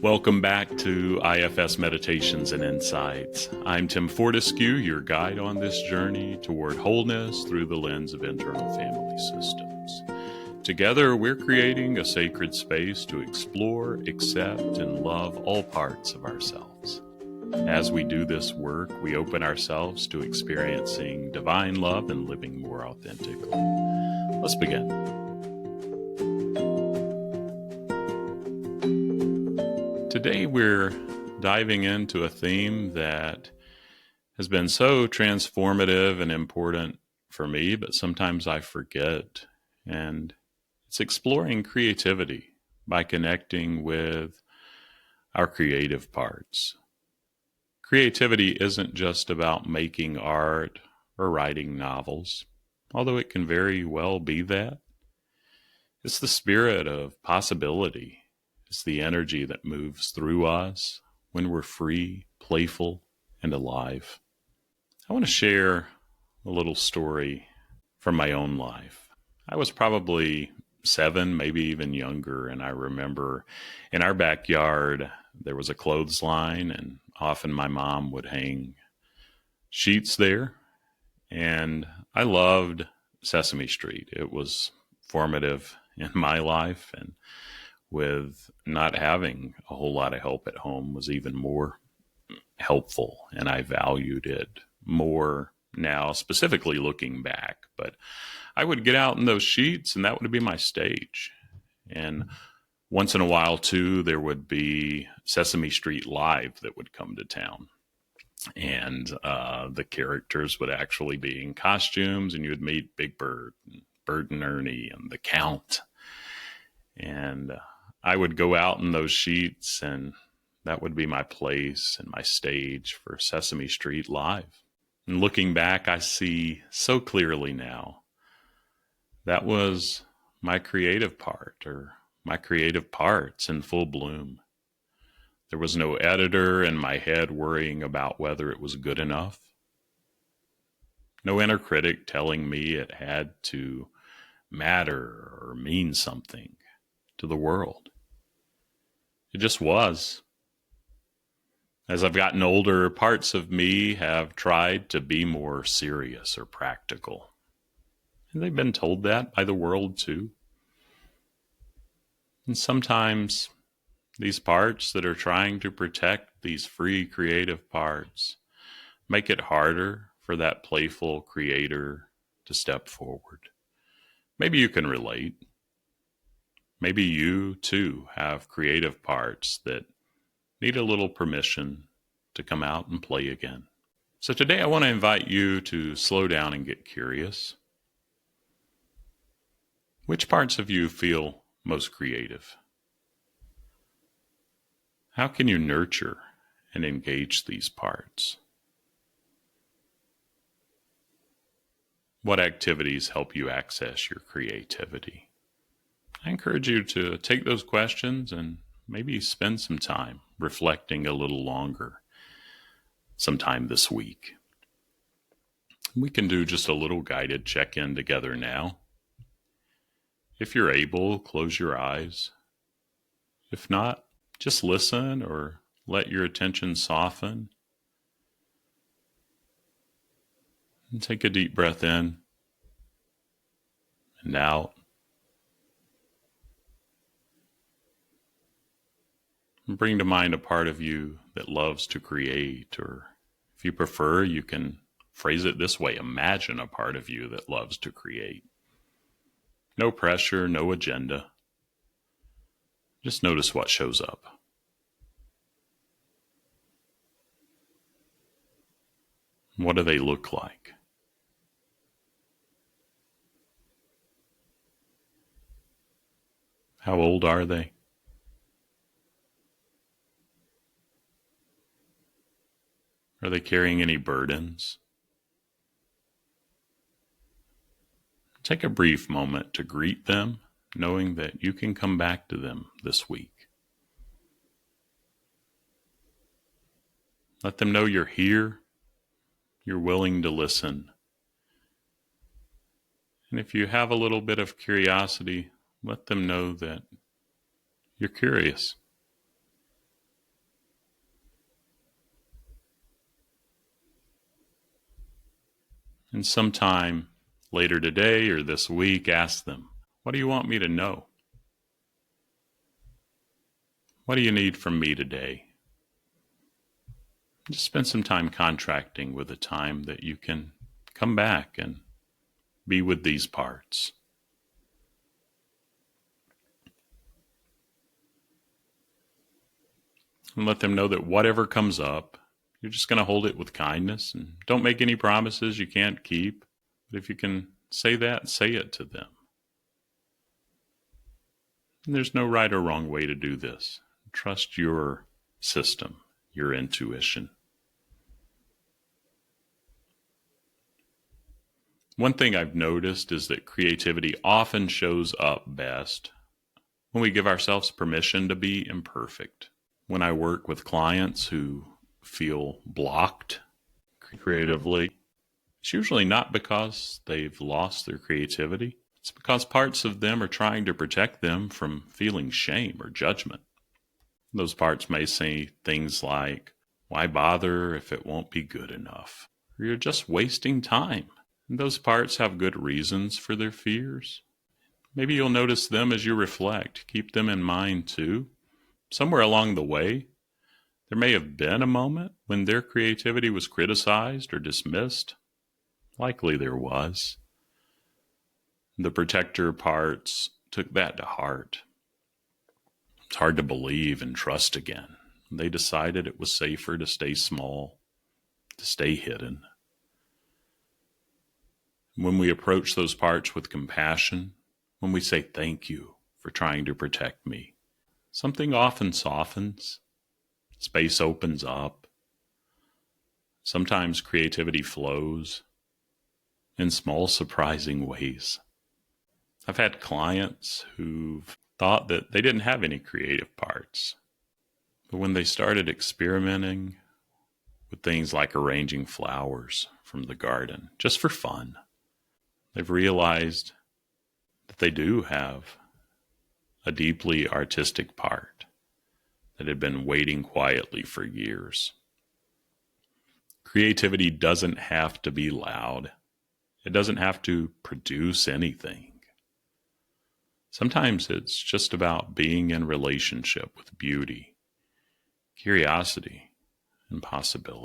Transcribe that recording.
Welcome back to IFS Meditations and Insights. I'm Tim Fortescue, your guide on this journey toward wholeness through the lens of internal family systems. Together, we're creating a sacred space to explore, accept, and love all parts of ourselves. As we do this work, we open ourselves to experiencing divine love and living more authentically. Let's begin. Today we're diving into a theme that has been so transformative and important for me, but sometimes I forget. And it's exploring creativity by connecting with our creative parts. Creativity isn't just about making art or writing novels, although it can very well be that. It's the spirit of possibility. It's the energy that moves through us when we're free, playful, and alive. I want to share a little story from my own life. I was probably 7, maybe even younger, and I remember in our backyard there was a clothesline, and often my mom would hang sheets there, and I loved Sesame Street. It was formative in my life, and with not having a whole lot of help at home was even more helpful, and I valued it more now, specifically looking back. But I would get out in those sheets, and that would be my stage. And once in a while, too, there would be Sesame Street Live that would come to town. And the characters would actually be in costumes, and you would meet Big Bird, and Bert and Ernie, and the Count. And I would go out in those sheets, and that would be my place and my stage for Sesame Street Live. And looking back, I see so clearly now that was my creative part, or my creative parts in full bloom. There was no editor in my head worrying about whether it was good enough. No inner critic telling me it had to matter or mean something to the world. It just was. As I've gotten older, parts of me have tried to be more serious or practical. And they've been told that by the world too. And sometimes these parts that are trying to protect these free creative parts make it harder for that playful creator to step forward. Maybe you can relate. Maybe you, too, have creative parts that need a little permission to come out and play again. So today I want to invite you to slow down and get curious. Which parts of you feel most creative? How can you nurture and engage these parts? What activities help you access your creativity? I encourage you to take those questions and maybe spend some time reflecting a little longer sometime this week. We can do just a little guided check-in together now. If you're able, close your eyes. If not, just listen or let your attention soften. And take a deep breath in and out. And bring to mind a part of you that loves to create, or if you prefer, you can phrase it this way: imagine a part of you that loves to create. No pressure, no agenda. Just notice what shows up. What do they look like? How old are they? Are they carrying any burdens? Take a brief moment to greet them, knowing that you can come back to them this week. Let them know you're here, you're willing to listen. And if you have a little bit of curiosity, let them know that you're curious. And sometime later today or this week, ask them, what do you want me to know? What do you need from me today? Just spend some time contracting with a time that you can come back and be with these parts. And let them know that whatever comes up, you're just going to hold it with kindness and don't make any promises you can't keep. But if you can say that, say it to them. And there's no right or wrong way to do this. Trust your system, your intuition. One thing I've noticed is that creativity often shows up best when we give ourselves permission to be imperfect. When I work with clients who feel blocked creatively, it's usually not because they've lost their creativity. It's because parts of them are trying to protect them from feeling shame or judgment. Those parts may say things like, why bother if it won't be good enough? Or you're just wasting time. And those parts have good reasons for their fears. Maybe you'll notice them as you reflect. Keep them in mind too. Somewhere along the way, there may have been a moment when their creativity was criticized or dismissed. Likely there was. The protector parts took that to heart. It's hard to believe and trust again. They decided it was safer to stay small, to stay hidden. When we approach those parts with compassion, when we say thank you for trying to protect me, something often softens, space opens up. Sometimes creativity flows in small, surprising ways. I've had clients who've thought that they didn't have any creative parts, but when they started experimenting with things like arranging flowers from the garden, just for fun, they've realized that they do have a deeply artistic part that had been waiting quietly for years. Creativity doesn't have to be loud. It doesn't have to produce anything. Sometimes it's just about being in relationship with beauty, curiosity, and possibility.